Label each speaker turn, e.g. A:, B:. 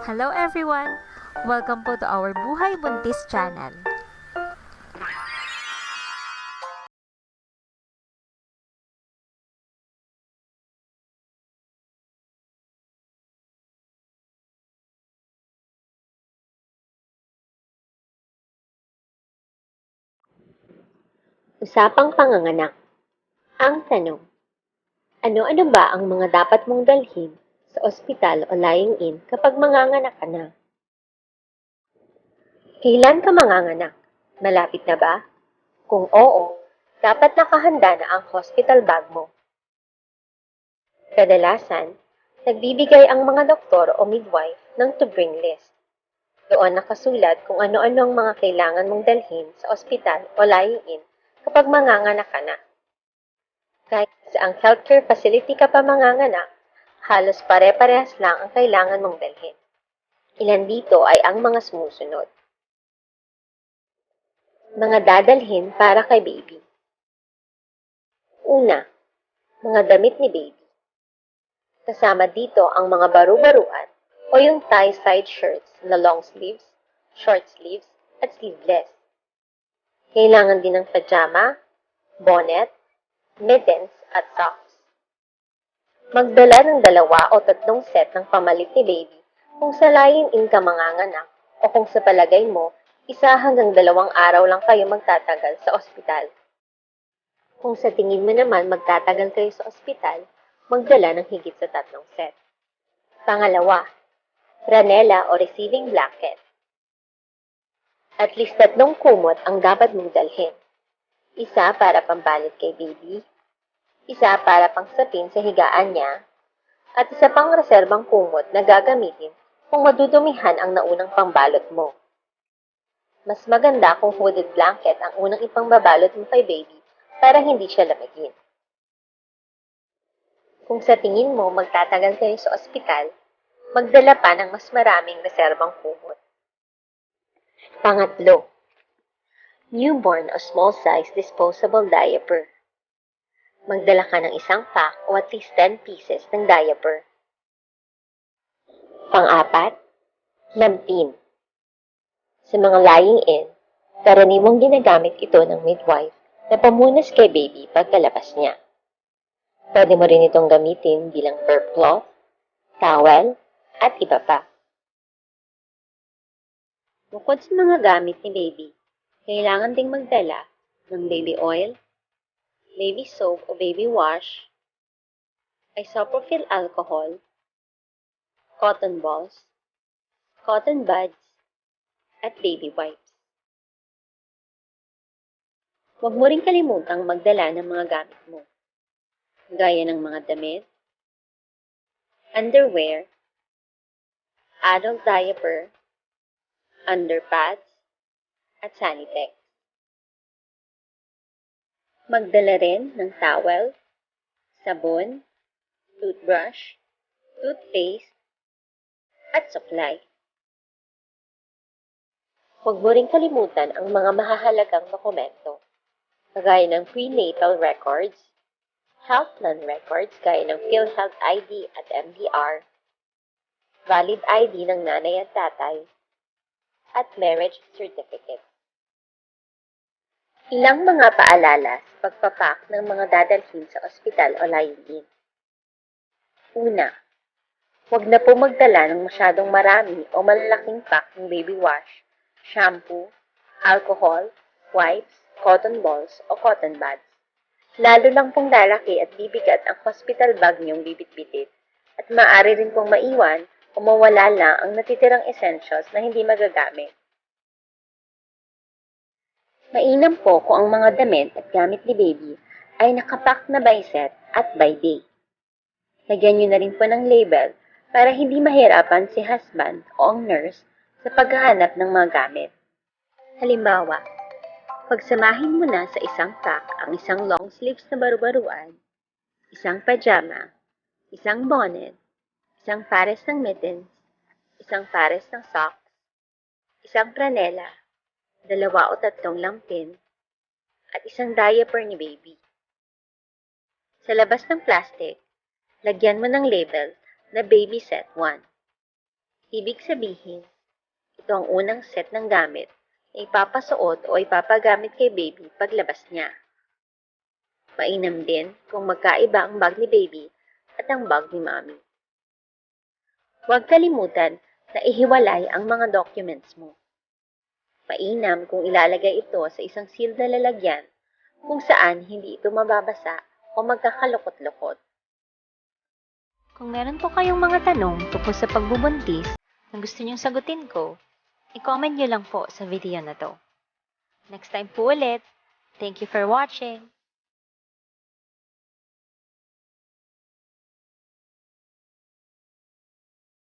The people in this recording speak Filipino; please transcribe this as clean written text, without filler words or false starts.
A: Hello everyone! Welcome po to our Buhay Buntis channel.
B: Usapang panganganak. Ang tanong, ano-ano ba ang mga dapat mong dalhin sa ospital o lying-in kapag manganganak ka na? Kailan ka manganganak? Malapit na ba? Kung oo, dapat nakahanda na ang hospital bag mo. Kadalasan, nagbibigay ang mga doktor o midwife ng to-bring list. Doon nakasulat kung ano-ano ang mga kailangan mong dalhin sa ospital o lying-in kapag manganganak ka na. Kahit sa ang healthcare facility ka pa manganganak, halos pare-parehas lang ang kailangan mong dalhin. Ilan dito ay ang mga sumusunod. Mga dadalhin para kay baby. Una, mga damit ni baby. Kasama dito ang mga baru-baruan o yung tie-side shirts na long sleeves, short sleeves, at sleeveless. Kailangan din ng pajama, bonnet, mittens, at socks. Magdala ng 2 o 3 set ng pamalit ni baby kung sa lying-in ka manganganak o kung sa palagay mo, 1 hanggang 2 araw lang kayo magtatagal sa ospital. Kung sa tingin mo naman magtatagal kayo sa ospital, magdala ng higit sa 3 set. Pangalawa, franela o receiving blanket. At least 3 kumot ang dapat mong dalhin. Isa para pambalot kay baby, isa para pangsapin sa higaan niya, at isa pang reserbang kumot na gagamitin kung madudumihan ang naunang pambalot mo. Mas maganda kung hooded blanket ang unang ipangbabalot mo kay baby para hindi siya lamigin. Kung sa tingin mo magtatagal kayo sa ospital, magdala pa ng mas maraming reserbang kumot. Pangatlo, newborn o small size disposable diaper. Magdala ka ng 1 pack o at least 10 pieces ng diaper. Pang-apat, lampin. Sa mga lying-in, karaniwang ginagamit ito ng midwife na pamunas kay baby pagkalabas niya. Pwede mo rin itong gamitin bilang burp cloth, towel, at iba pa. Bukod sa mga gamit ni baby, kailangan ding magdala ng baby oil, baby soap o baby wash, isopropyl alcohol, cotton balls, cotton buds, at baby wipes. Huwag mo rin kalimutang magdala ng mga gamit mo, gaya ng mga damit, underwear, adult diaper, underpads, at Sanitex. Magdala rin ng towel, sabon, toothbrush, toothpaste, at supply. Huwag mo rin kalimutan ang mga mahahalagang dokumento, kagaya ng prenatal records, health plan records gaya ng PhilHealth ID at MDR, valid ID ng nanay at tatay, at marriage certificate. Ilang mga paalala sa pagpapak ng mga dadalhin sa ospital o lying-in. Una, huwag na po magdala ng masyadong marami o malalaking pack ng baby wash, shampoo, alcohol, wipes, cotton balls o cotton buds. Lalo lang pong lalaki at bibigat ang hospital bag niyong bibit-bitit at maaari rin pong maiwan o mawala lang ang natitirang essentials na hindi magagamit. Mainam po kung ang mga damit at gamit ni baby ay nakapack na by set at by day. Lagyan niyo na rin po ng label para hindi mahirapan si husband o ang nurse sa paghahanap ng mga gamit. Halimbawa, pagsamahin mo na sa 1 pack ang 1 long sleeves na baru-baruan, 1 pajama, 1 bonnet, 1 pares ng mittens, 1 pares ng socks, 1 franela, 2 o 3 lampin, at 1 diaper ni baby. Sa labas ng plastic, lagyan mo ng label na Baby Set 1. Ibig sabihin, ito ang unang set ng gamit na ipapasuot o ipapagamit kay baby paglabas niya. Mainam din kung magkaiba ang bag ni baby at ang bag ni mommy. Huwag kalimutan na ihiwalay ang mga documents mo. Mainam kung ilalagay ito sa isang sealed na lalagyan kung saan hindi ito mababasa o magkakalukot-lukot.
A: Kung meron po kayong mga tanong tungkol sa pagbubuntis na gusto niyong sagutin ko, i-comment niyo lang po sa video na to. Next time po ulit. Thank you for watching.